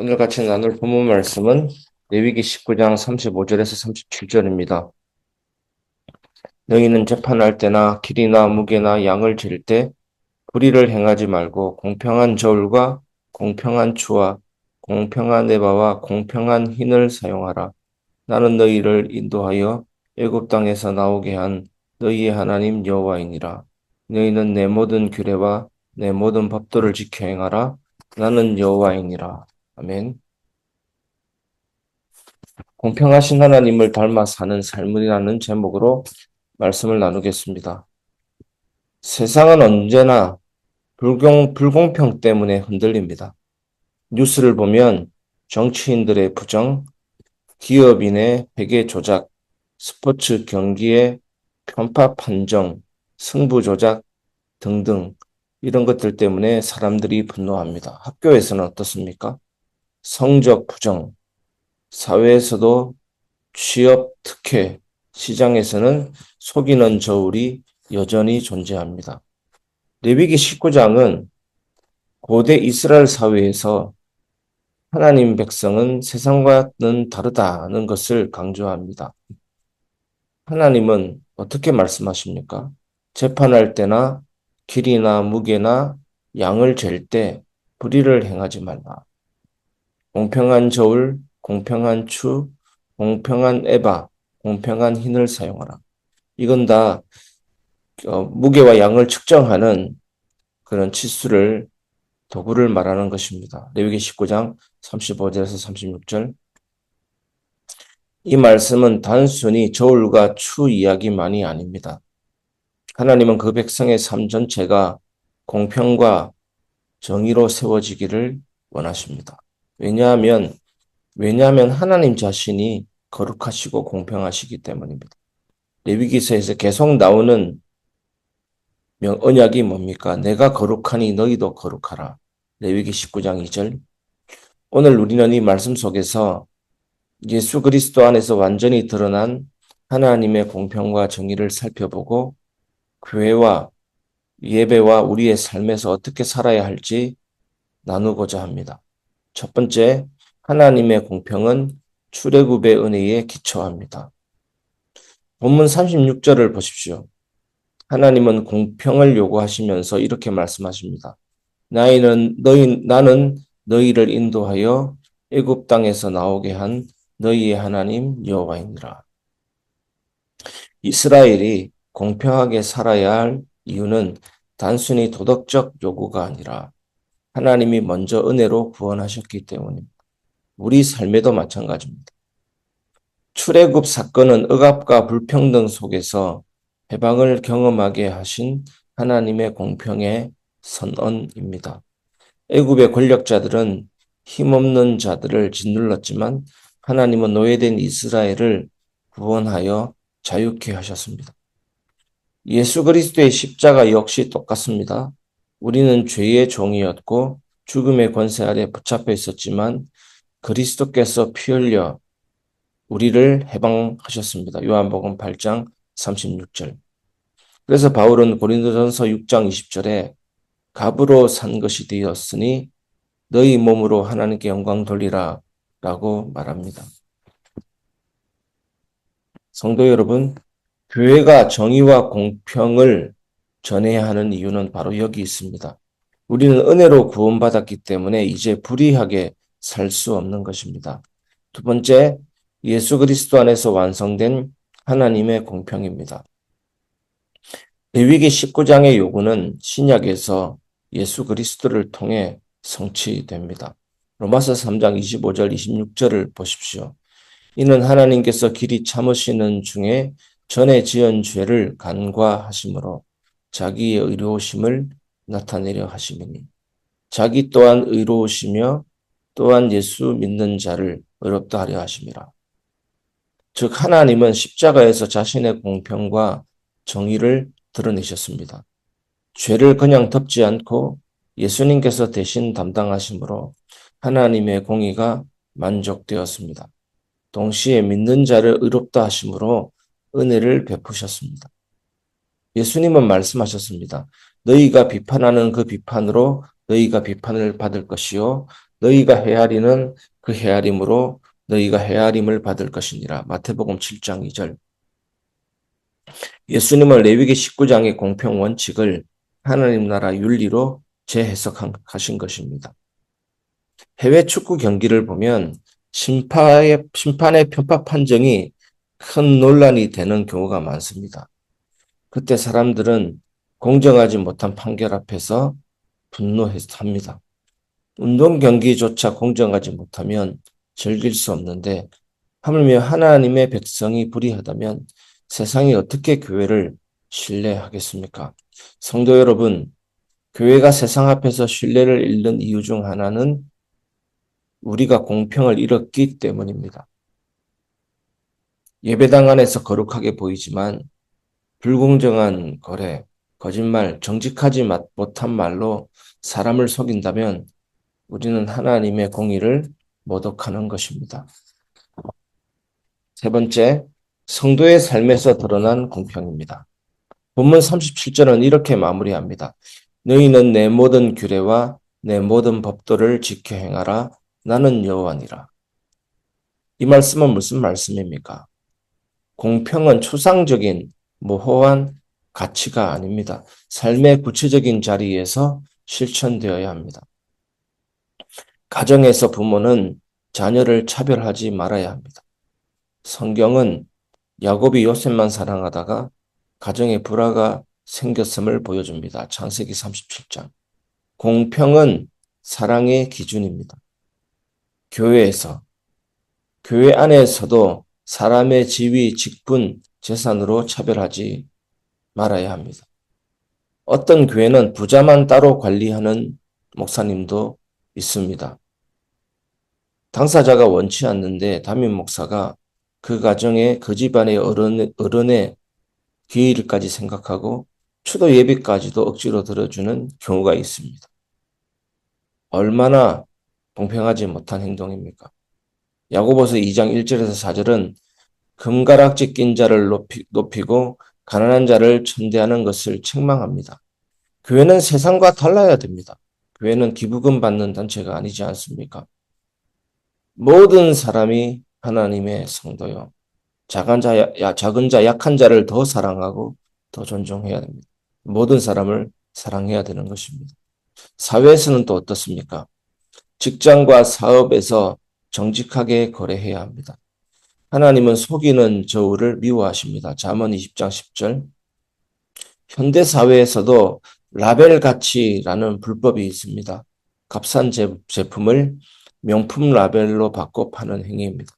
오늘 같이 나눌 본문 말씀은 레위기 19장 35절에서 37절입니다. 너희는 재판할 때나 길이나 무게나 양을 잴 때 불의를 행하지 말고 공평한 저울과 공평한 추와 공평한 에바와 공평한 흰을 사용하라. 나는 너희를 인도하여 애굽 땅에서 나오게 한 너희의 하나님 여호와이니라. 너희는 내 모든 규례와 내 모든 법도를 지켜 행하라. 나는 여호와이니라. 아멘. 공평하신 하나님을 닮아 사는 삶이라는 제목으로 말씀을 나누겠습니다. 세상은 언제나 불공평 때문에 흔들립니다. 뉴스를 보면 정치인들의 부정, 기업인의 회계 조작, 스포츠 경기의 편파 판정, 승부 조작 등등 이런 것들 때문에 사람들이 분노합니다. 학교에서는 어떻습니까? 성적 부정, 사회에서도 취업 특혜, 시장에서는 속이는 저울이 여전히 존재합니다. 레위기 19장은 고대 이스라엘 사회에서 하나님 백성은 세상과는 다르다는 것을 강조합니다. 하나님은 어떻게 말씀하십니까? 재판할 때나 길이나 무게나 양을 잴 때 불의를 행하지 말라. 공평한 저울, 공평한 추, 공평한 에바, 공평한 흰을 사용하라. 이건 다 무게와 양을 측정하는 그런 치수를 도구를 말하는 것입니다. 레위기 19장 35절에서 36절. 이 말씀은 단순히 저울과 추 이야기만이 아닙니다. 하나님은 그 백성의 삶 전체가 공평과 정의로 세워지기를 원하십니다. 왜냐하면 하나님 자신이 거룩하시고 공평하시기 때문입니다. 레위기서에서 계속 나오는 언약이 뭡니까? 내가 거룩하니 너희도 거룩하라. 레위기 19장 2절. 오늘 우리는 이 말씀 속에서 예수 그리스도 안에서 완전히 드러난 하나님의 공평과 정의를 살펴보고 교회와 예배와 우리의 삶에서 어떻게 살아야 할지 나누고자 합니다. 첫 번째, 하나님의 공평은 출애굽의 은혜에 기초합니다. 본문 36절을 보십시오. 하나님은 공평을 요구하시면서 이렇게 말씀하십니다. 나는 너희를 인도하여 애굽 땅에서 나오게 한 너희의 하나님 여호와이니라. 이스라엘이 공평하게 살아야 할 이유는 단순히 도덕적 요구가 아니라 하나님이 먼저 은혜로 구원하셨기 때문입니다. 우리 삶에도 마찬가지입니다. 출애굽 사건은 억압과 불평등 속에서 해방을 경험하게 하신 하나님의 공평의 선언입니다. 애굽의 권력자들은 힘없는 자들을 짓눌렀지만 하나님은 노예된 이스라엘을 구원하여 자유케 하셨습니다. 예수 그리스도의 십자가 역시 똑같습니다. 우리는 죄의 종이었고 죽음의 권세 아래 붙잡혀 있었지만 그리스도께서 피 흘려 우리를 해방하셨습니다. 요한복음 8장 36절. 그래서 바울은 고린도전서 6장 20절에 값으로 산 것이 되었으니 너희 몸으로 하나님께 영광 돌리라 라고 말합니다. 성도 여러분, 교회가 정의와 공평을 전해야 하는 이유는 바로 여기 있습니다. 우리는 은혜로 구원받았기 때문에 이제 불의하게 살 수 없는 것입니다. 두 번째, 예수 그리스도 안에서 완성된 하나님의 공평입니다. 레위기 19장의 요구는 신약에서 예수 그리스도를 통해 성취됩니다. 로마서 3장 25절 26절을 보십시오. 이는 하나님께서 길이 참으시는 중에 전에 지은 죄를 간과하심으로 자기의 의로우심을 나타내려 하심이니 자기 또한 의로우시며 또한 예수 믿는 자를 의롭다 하려 하심이라. 즉 하나님은 십자가에서 자신의 공평과 정의를 드러내셨습니다. 죄를 그냥 덮지 않고 예수님께서 대신 담당하심으로 하나님의 공의가 만족되었습니다. 동시에 믿는 자를 의롭다 하심으로 은혜를 베푸셨습니다. 예수님은 말씀하셨습니다. 너희가 비판하는 그 비판으로 너희가 비판을 받을 것이요 너희가 헤아리는 그 헤아림으로 너희가 헤아림을 받을 것이니라. 마태복음 7장 2절. 예수님은 레위기 19장의 공평 원칙을 하나님 나라 윤리로 재해석하신 것입니다. 해외 축구 경기를 보면 심판의 편파 판정이 큰 논란이 되는 경우가 많습니다. 그때 사람들은 공정하지 못한 판결 앞에서 분노합니다. 운동 경기조차 공정하지 못하면 즐길 수 없는데 하물며 하나님의 백성이 불의하다면 세상이 어떻게 교회를 신뢰하겠습니까? 성도 여러분, 교회가 세상 앞에서 신뢰를 잃는 이유 중 하나는 우리가 공평을 잃었기 때문입니다. 예배당 안에서 거룩하게 보이지만 불공정한 거래, 거짓말, 정직하지 못한 말로 사람을 속인다면 우리는 하나님의 공의를 모독하는 것입니다. 세 번째, 성도의 삶에서 드러난 공평입니다. 본문 37절은 이렇게 마무리합니다. 너희는 내 모든 규례와 내 모든 법도를 지켜 행하라. 나는 여호와니라. 이 말씀은 무슨 말씀입니까? 공평은 추상적인 모호한 가치가 아닙니다. 삶의 구체적인 자리에서 실천되어야 합니다. 가정에서 부모는 자녀를 차별하지 말아야 합니다. 성경은 야곱이 요셉만 사랑하다가 가정에 불화가 생겼음을 보여줍니다. 창세기 37장. 공평은 사랑의 기준입니다. 교회에서, 교회 안에서도 사람의 지위, 직분, 재산으로 차별하지 말아야 합니다. 어떤 교회는 부자만 따로 관리하는 목사님도 있습니다. 당사자가 원치 않는데 담임 목사가 그 가정의 그 집안의 어른의 기일까지 생각하고 추도 예비까지도 억지로 들어주는 경우가 있습니다. 얼마나 공평하지 못한 행동입니까? 야고보서 2장 1절에서 4절은 금가락지 낀 자를 높이고 가난한 자를 천대하는 것을 책망합니다. 교회는 세상과 달라야 됩니다. 교회는 기부금 받는 단체가 아니지 않습니까? 모든 사람이 하나님의 성도요. 작은 자, 약한 자를 더 사랑하고 더 존중해야 됩니다. 모든 사람을 사랑해야 되는 것입니다. 사회에서는 또 어떻습니까? 직장과 사업에서 정직하게 거래해야 합니다. 하나님은 속이는 저울을 미워하십니다. 잠언 20장 10절. 현대 사회에서도 라벨 가치라는 불법이 있습니다. 값싼 제품을 명품 라벨로 바꿔 파는 행위입니다.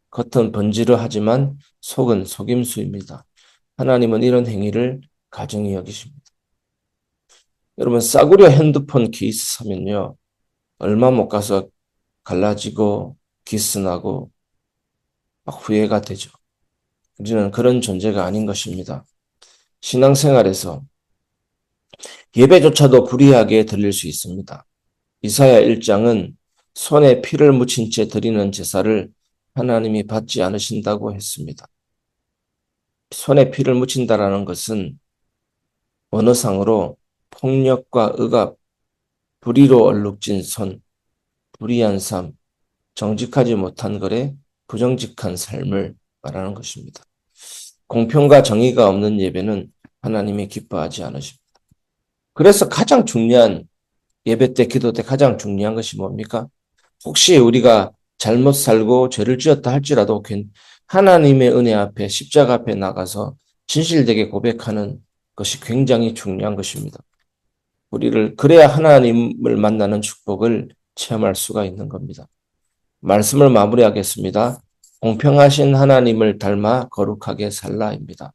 겉은 번지르하지만 속은 속임수입니다. 하나님은 이런 행위를 가증히 여기십니다. 여러분, 싸구려 핸드폰 케이스 사면요, 얼마 못 가서 갈라지고 기스나고 막 후회가 되죠. 우리는 그런 존재가 아닌 것입니다. 신앙생활에서 예배조차도 불의하게 들릴 수 있습니다. 이사야 1장은 손에 피를 묻힌 채 드리는 제사를 하나님이 받지 않으신다고 했습니다. 손에 피를 묻힌다라는 것은 언어상으로 폭력과 억압, 불의로 얼룩진 손, 불의한 삶, 정직하지 못한 거래, 부정직한 삶을 말하는 것입니다. 공평과 정의가 없는 예배는 하나님이 기뻐하지 않으십니다. 그래서 가장 중요한 예배 때, 기도 때 가장 중요한 것이 뭡니까? 혹시 우리가 잘못 살고 죄를 지었다 할지라도 하나님의 은혜 앞에 십자가 앞에 나가서 진실되게 고백하는 것이 굉장히 중요한 것입니다. 우리를 그래야 하나님을 만나는 축복을 체험할 수가 있는 겁니다. 말씀을 마무리하겠습니다. 공평하신 하나님을 닮아 거룩하게 살라입니다.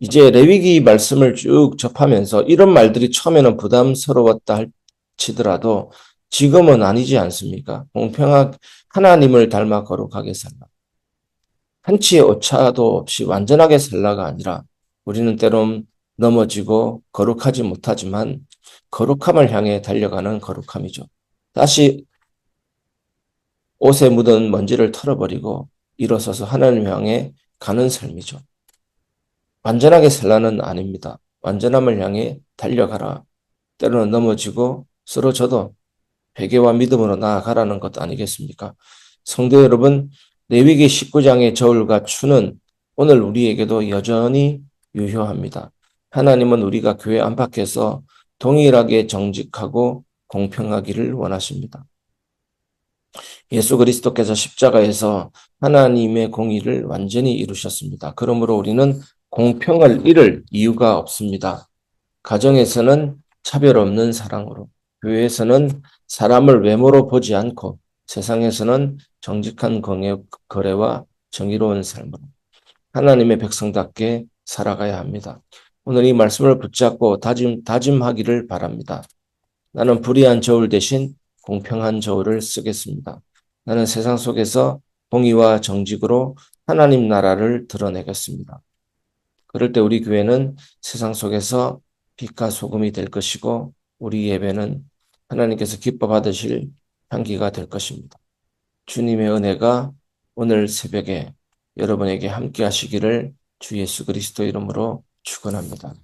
이제 레위기 말씀을 쭉 접하면서 이런 말들이 처음에는 부담스러웠다 할지더라도 지금은 아니지 않습니까? 공평하게 하나님을 닮아 거룩하게 살라. 한치의 오차도 없이 완전하게 살라가 아니라 우리는 때론 넘어지고 거룩하지 못하지만 거룩함을 향해 달려가는 거룩함이죠. 다시 옷에 묻은 먼지를 털어버리고 일어서서 하나님을 향해 가는 삶이죠. 완전하게 살라는 아닙니다. 완전함을 향해 달려가라. 때로는 넘어지고 쓰러져도 회개와 믿음으로 나아가라는 것 아니겠습니까? 성도 여러분, 레위기 19장의 저울과 추는 오늘 우리에게도 여전히 유효합니다. 하나님은 우리가 교회 안팎에서 동일하게 정직하고 공평하기를 원하십니다. 예수 그리스도께서 십자가에서 하나님의 공의를 완전히 이루셨습니다. 그러므로 우리는 공평을 잃을 이유가 없습니다. 가정에서는 차별 없는 사랑으로, 교회에서는 사람을 외모로 보지 않고, 세상에서는 정직한 거래와 정의로운 삶으로 하나님의 백성답게 살아가야 합니다. 오늘 이 말씀을 붙잡고 다짐하기를 바랍니다. 나는 불의한 저울 대신 공평한 저울을 쓰겠습니다. 나는 세상 속에서 공의와 정직으로 하나님 나라를 드러내겠습니다. 그럴 때 우리 교회는 세상 속에서 빛과 소금이 될 것이고 우리 예배는 하나님께서 기뻐 받으실 향기가 될 것입니다. 주님의 은혜가 오늘 새벽에 여러분에게 함께 하시기를 주 예수 그리스도 이름으로 축원합니다.